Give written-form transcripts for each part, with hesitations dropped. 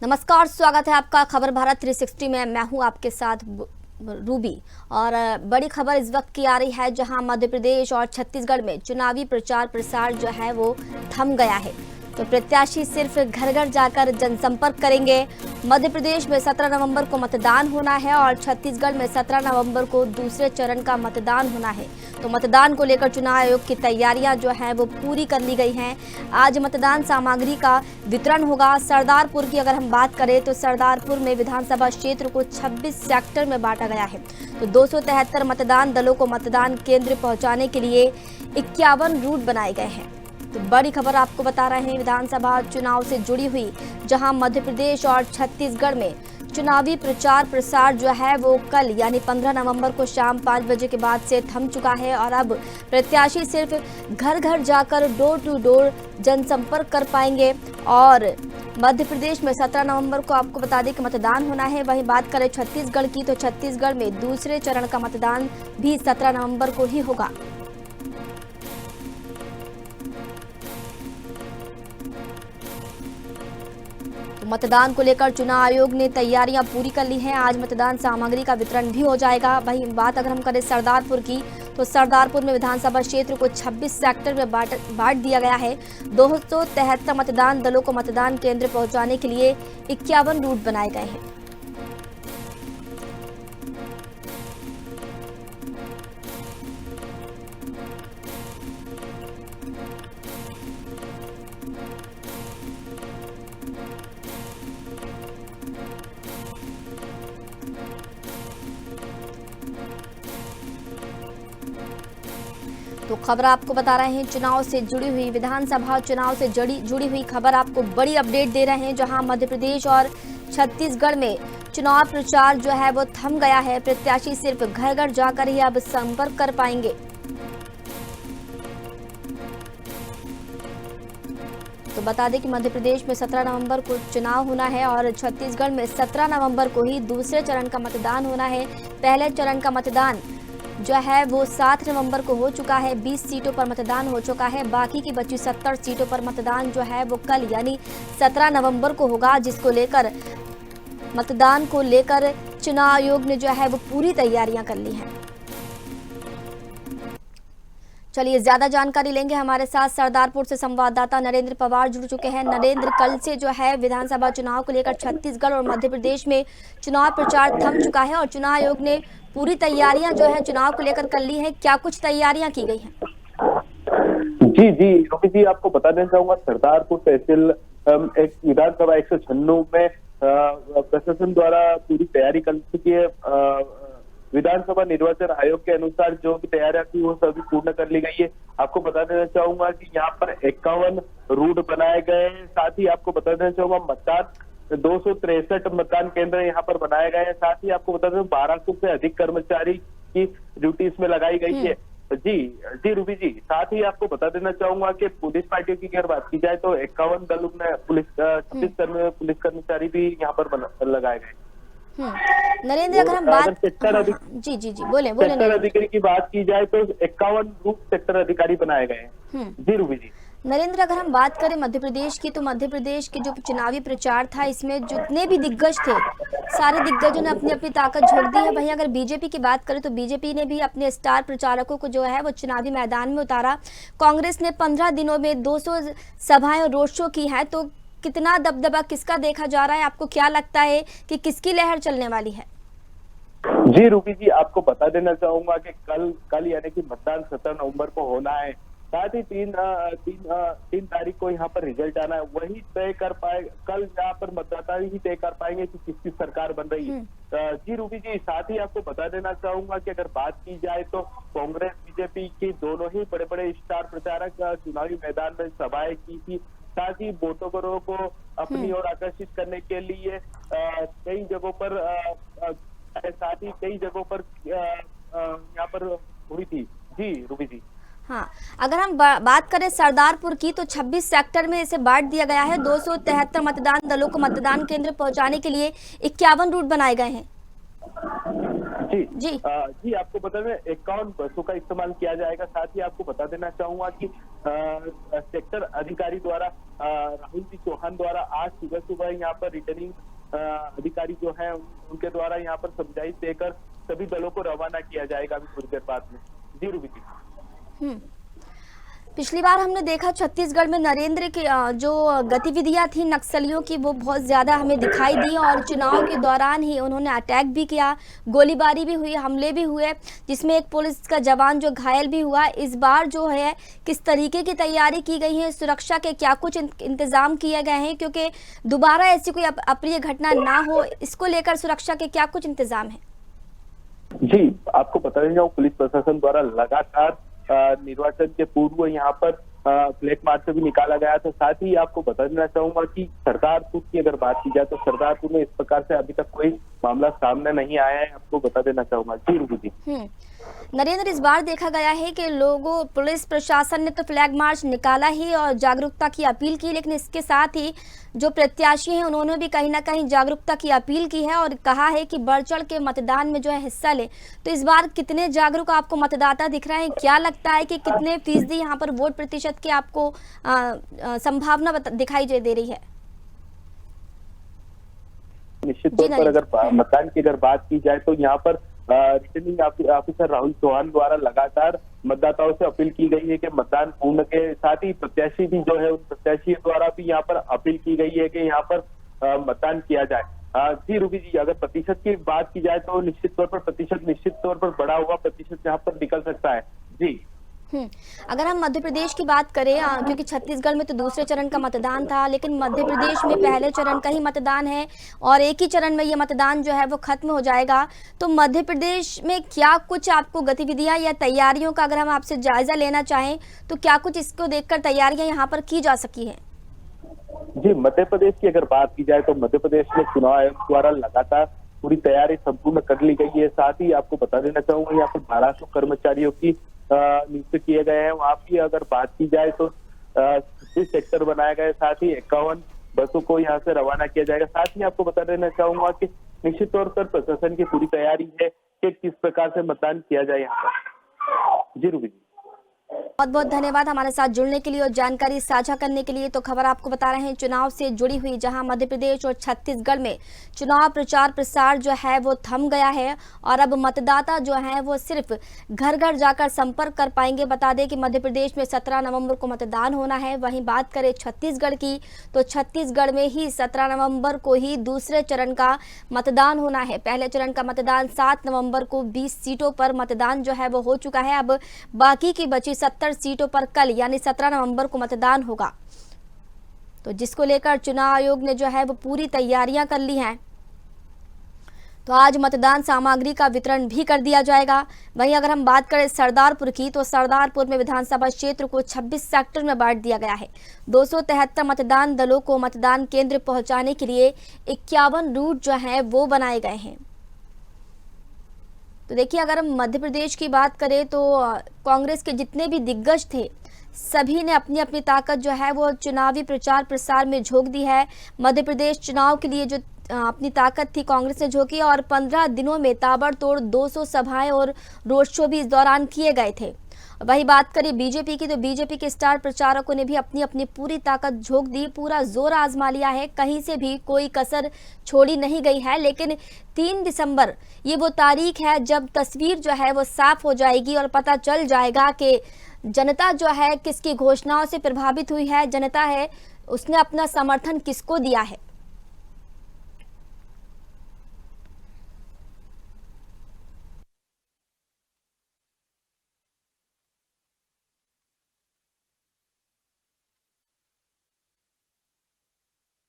नमस्कार, स्वागत है आपका खबर भारत 360 में। मैं हूं आपके साथ रूबी। और बड़ी खबर इस वक्त की आ रही है जहां मध्य प्रदेश और छत्तीसगढ़ में चुनावी प्रचार प्रसार जो है वो थम गया है। तो प्रत्याशी सिर्फ घर घर जाकर जनसंपर्क करेंगे। मध्य प्रदेश में 17 नवंबर को मतदान होना है और छत्तीसगढ़ में 17 नवंबर को दूसरे चरण का मतदान होना है। तो मतदान को लेकर चुनाव आयोग की तैयारियां जो है वो पूरी कर ली गई हैं। आज मतदान सामग्री का वितरण होगा। सरदारपुर की अगर हम बात करें तो सरदारपुर में विधानसभा क्षेत्र को 26 सेक्टर में बांटा गया है। तो 273 मतदान दलों को मतदान केंद्र पहुंचाने के लिए 51 रूट बनाए गए हैं। तो बड़ी खबर आपको बता रहे हैं विधानसभा चुनाव से जुड़ी हुई, जहां मध्य प्रदेश और छत्तीसगढ़ में चुनावी प्रचार प्रसार जो है वो कल यानी 15 नवंबर को शाम 5 बजे के बाद से थम चुका है और अब प्रत्याशी सिर्फ घर घर जाकर डोर टू डोर जनसंपर्क कर पाएंगे। और मध्य प्रदेश में 17 नवंबर को आपको बता दें कि मतदान होना है। वहीं बात करें छत्तीसगढ़ की तो छत्तीसगढ़ में दूसरे चरण का मतदान भी 17 नवंबर को ही होगा। मतदान को लेकर चुनाव आयोग ने तैयारियां पूरी कर ली हैं। आज मतदान सामग्री का वितरण भी हो जाएगा। वहीं बात अगर हम करें सरदारपुर की तो सरदारपुर में विधानसभा क्षेत्र को 26 सेक्टर में बांट दिया गया है। 273 मतदान दलों को मतदान केंद्र पहुंचाने के लिए 51 रूट बनाए गए हैं। तो खबर आपको बता रहे हैं चुनाव से जुड़ी हुई, विधानसभा चुनाव से जुड़ी हुई खबर आपको बड़ी अपडेट दे रहे हैं, जहां मध्य प्रदेश और छत्तीसगढ़ में चुनाव प्रचार जो है वो थम गया है। प्रत्याशी सिर्फ घर घर जाकर ही अब संपर्क कर पाएंगे। तो बता दें कि मध्य प्रदेश में 17 नवंबर को चुनाव होना है और छत्तीसगढ़ में 17 नवंबर को ही दूसरे चरण का मतदान होना है। पहले चरण का मतदान जो है वो 7 नवंबर को हो चुका है। 20 सीटों पर मतदान हो चुका है। बाकी की बची 70 सीटों पर मतदान जो है वो कल यानी 17 नवंबर को होगा, जिसको लेकर मतदान को लेकर चुनाव आयोग ने जो है वो पूरी तैयारियां कर ली हैं। चलिए ज्यादा जानकारी लेंगे। हमारे साथ सरदारपुर से संवाददाता नरेंद्र पवार जुड़ चुके हैं। नरेंद्र, कल से जो है विधानसभा चुनाव को लेकर छत्तीसगढ़ और मध्य प्रदेश में चुनाव प्रचार थम चुका है और चुनाव आयोग ने पूरी तैयारियां जो है चुनाव को लेकर कर ली है। क्या कुछ तैयारियां की गई हैं? जी जी रोकी जी, आपको बता देना चाहूंगा सरदारपुर तहसील एक विधानसभा 196 में प्रशासन द्वारा पूरी तैयारी कर चुकी है। विधानसभा निर्वाचन आयोग के अनुसार जो भी तैयारियां थी वो सभी पूर्ण कर ली गई है। आपको बता देना चाहूंगा कि यहाँ पर 51 रूट बनाए गए हैं। साथ ही आपको बता देना चाहूंगा मतदान 263 मतदान केंद्र यहाँ पर बनाए गए हैं। साथ ही आपको बता दें 1200 से अधिक कर्मचारी की ड्यूटी इसमें लगाई गई है। जी जी रूबी जी, साथ ही आपको बता देना चाहूंगा कि पुलिस पार्टियों की अगर बात की जाए तो 51 दलों में पुलिस 26 पुलिस कर्मचारी भी यहाँ पर लगाए गए। नरेंद्र, अगर हम बात जी जी जी बोले सेक्टर अधिकारी की बात की जाए तो 51 रूट सेक्टर अधिकारी बनाए गए हैं। जी रूबी जी। नरेंद्र, अगर हम बात करें मध्य प्रदेश की तो मध्य प्रदेश की जो चुनावी प्रचार था इसमें जितने भी दिग्गज थे सारे दिग्गजों ने अपनी अपनी ताकत झोंक दी है। वहीं अगर बीजेपी की बात करें तो बीजेपी ने भी अपने स्टार प्रचारकों को जो है वो चुनावी मैदान में उतारा। कांग्रेस ने 15 दिनों में 200 सभाएं और रोड शो की है। तो कितना दबदबा किसका देखा जा रहा है? आपको क्या लगता है कि किसकी लहर चलने वाली है? जी रूबी जी, आपको बता देना चाहूंगा कि कल यानी कि मतदान 17 नवंबर को होना है। साथ ही 3 तारीख को यहाँ पर रिजल्ट आना है। वही तय कर पाए, कल यहाँ पर मतदाता ही तय कर पाएंगे कि किसकी सरकार बन रही है। जी रूबी जी, साथ ही आपको बता देना चाहूंगा कि अगर बात की जाए तो कांग्रेस बीजेपी के दोनों ही बड़े बड़े स्टार प्रचारक चुनावी मैदान में सभाएं की थी। साथ ही वोटरों को अपनी ओर आकर्षित करने के लिए कई जगहों पर साथ ही कई जगहों पर यहाँ पर हुई थी। जी रूबी जी। हाँ, अगर हम बात करें सरदारपुर की तो 26 सेक्टर में इसे बांट दिया गया है। 273 मतदान दलों को मतदान केंद्र पहुंचाने के लिए 51 रूट बनाए गए हैं। जी जी। जी, आपको बता दें 51 बसों का इस्तेमाल किया जाएगा। साथ ही आपको बता देना चाहूंगा कि सेक्टर अधिकारी द्वारा राहुल जी चौहान द्वारा आज सुबह सुबह यहाँ पर रिटर्निंग अधिकारी जो है उनके द्वारा यहाँ पर समझाइश देकर सभी दलों को रवाना किया जाएगा अभी थोड़ी देर बाद में। जी रूबी जी। हम्म। पिछली बार हमने देखा छत्तीसगढ़ में नरेंद्र की जो गतिविधियां थी नक्सलियों की वो बहुत ज्यादा हमें दिखाई दी और चुनाव के दौरान ही उन्होंने अटैक भी किया, गोलीबारी भी हुई, हमले भी हुए, जिसमें एक पुलिस का जवान जो घायल भी हुआ। इस बार जो है किस तरीके की तैयारी की गई है, सुरक्षा के क्या कुछ इंतजाम किए गए हैं, क्योंकि दोबारा ऐसी कोई अप्रिय घटना ना हो, इसको लेकर सुरक्षा के क्या कुछ इंतजाम है? जी, आपको बता दें पुलिस प्रशासन द्वारा लगातार निर्वाचन के पूर्व यहाँ पर फ्लैग मार्च भी निकाला गया था। साथ ही आपको बता देना चाहूंगा कि सरदारपुर की अगर बात की जाए तो सरदारपुर में इस प्रकार से अभी तक कोई मामला सामने नहीं आया है, आपको बता देना चाहूंगा। जी रूबी जी। नरेंद्र, इस बार देखा गया है कि लोगों, पुलिस प्रशासन ने तो फ्लैग मार्च निकाला ही और जागरूकता की अपील की, लेकिन इसके साथ ही जो प्रत्याशी हैं उन्होंने भी कहीं ना कहीं जागरूकता की अपील की है और कहा है कि बढ़ चढ़ के मतदान में जो है हिस्सा ले। तो इस बार कितने जागरूक आपको मतदाता दिख रहे हैं? क्या लगता है कि कितने फीसदी यहाँ पर वोट प्रतिशत की आपको संभावना दिखाई दे रही है? निश्चित जी तौर पर नरेंद्र। अगर मतदान की अगर बात की जाए तो यहाँ पर रिटर्निंग ऑफिसर राहुल चौहान द्वारा लगातार मतदाताओं से अपील की गई है कि मतदान पूर्ण के साथ ही प्रत्याशी भी जो है उन प्रत्याशी द्वारा भी यहाँ पर अपील की गई है कि यहाँ पर मतदान किया जाए। जी रूबी जी, अगर प्रतिशत की बात की जाए तो निश्चित तौर पर प्रतिशत निश्चित तौर पर बढ़ा हुआ प्रतिशत यहाँ पर निकल सकता है। जी। अगर हम मध्य प्रदेश की बात करें, क्योंकि छत्तीसगढ़ में तो दूसरे चरण का मतदान था, लेकिन मध्य प्रदेश में पहले चरण का ही मतदान है और एक ही चरण में ये मतदान जो है वो खत्म हो जाएगा। तो मध्य प्रदेश में क्या कुछ आपको गतिविधियां या तैयारियों का अगर हम आपसे जायजा लेना चाहें तो क्या कुछ इसको देखकर तैयारियां यहाँ पर की जा सकी हैं? जी, मध्य प्रदेश की अगर बात की जाए तो मध्य प्रदेश में चुनाव आयोग द्वारा लगातार पूरी तैयारी संपूर्ण कर ली गई है। साथ ही आपको बता देना चाहूंगा यहाँ पर 1200 कर्मचारियों की नियुक्त किए गए हैं। वहाँ की अगर बात की जाए तो 36 सेक्टर बनाए गए, साथ ही 51 बसों को यहाँ से रवाना किया जाएगा। साथ ही आपको बता देना चाहूंगा कि निश्चित तौर पर प्रशासन की पूरी तैयारी है कि किस प्रकार से मतदान किया जाए यहाँ पर। जी रूबी जी। बहुत बहुत धन्यवाद हमारे साथ जुड़ने के लिए और जानकारी साझा करने के लिए। तो खबर आपको बता रहे हैं चुनाव से जुड़ी हुई, जहां मध्य प्रदेश और छत्तीसगढ़ में चुनाव प्रचार प्रसार जो है वो थम गया है और अब मतदाता जो है वो सिर्फ घर घर जाकर संपर्क कर पाएंगे। बता दें कि मध्य प्रदेश में 17 नवंबर को मतदान होना है। वहीं बात करें छत्तीसगढ़ की तो छत्तीसगढ़ में ही 17 नवंबर को ही दूसरे चरण का मतदान होना है। पहले चरण का मतदान 7 नवंबर को 20 सीटों पर मतदान जो है वो हो चुका है। अब बाकी की बची 70 सीटों पर कल यानी 17 नवंबर को मतदान होगा, तो जिसको लेकर चुनाव आयोग ने जो है वो पूरी तैयारियां कर ली हैं। तो आज मतदान सामग्री का वितरण भी कर दिया जाएगा। वहीं अगर हम बात करें सरदारपुर की तो सरदारपुर में विधानसभा क्षेत्र को 26 सेक्टर में बांट दिया गया है। 273 मतदान दलों को मतदान केंद्र पहुंचाने के लिए 51 रूट जो है वो बनाए गए हैं। तो देखिए, अगर हम मध्य प्रदेश की बात करें तो कांग्रेस के जितने भी दिग्गज थे सभी ने अपनी अपनी ताकत जो है वो चुनावी प्रचार प्रसार में झोंक दी है। मध्य प्रदेश चुनाव के लिए जो अपनी ताकत थी कांग्रेस ने झोंकी और 15 दिनों में ताबड़तोड़ 200 सभाएं और रोड शो भी इस दौरान किए गए थे। वही बात करें बीजेपी की तो बीजेपी के स्टार प्रचारकों ने भी अपनी अपनी पूरी ताकत झोंक दी, पूरा जोर आजमा लिया है, कहीं से भी कोई कसर छोड़ी नहीं गई है। लेकिन 3 दिसंबर ये वो तारीख है जब तस्वीर जो है वो साफ हो जाएगी और पता चल जाएगा कि जनता जो है किसकी घोषणाओं से प्रभावित हुई है, जनता है उसने अपना समर्थन किसको दिया है।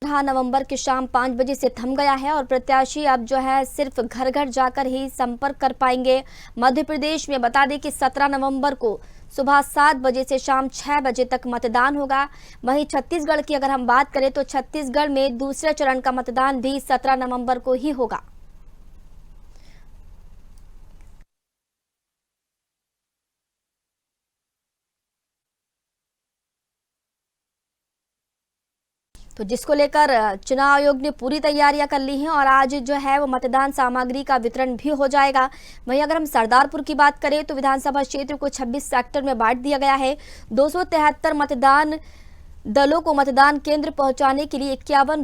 नवंबर की शाम 5 बजे से थम गया है और प्रत्याशी अब जो है सिर्फ घर घर जाकर ही संपर्क कर पाएंगे। मध्य प्रदेश में बता दें कि 17 नवंबर को सुबह 7 बजे से शाम 6 बजे तक मतदान होगा। वहीं छत्तीसगढ़ की अगर हम बात करें तो छत्तीसगढ़ में दूसरे चरण का मतदान भी 17 नवंबर को ही होगा। तो जिसको लेकर चुनाव आयोग ने पूरी तैयारियां कर ली हैं और आज जो है वो मतदान सामग्री का वितरण भी हो जाएगा। वहीं अगर हम सरदारपुर की बात करें तो विधानसभा क्षेत्र को 26 सेक्टर में बांट दिया गया है। 273 मतदान दलों को मतदान केंद्र पहुंचाने के लिए 51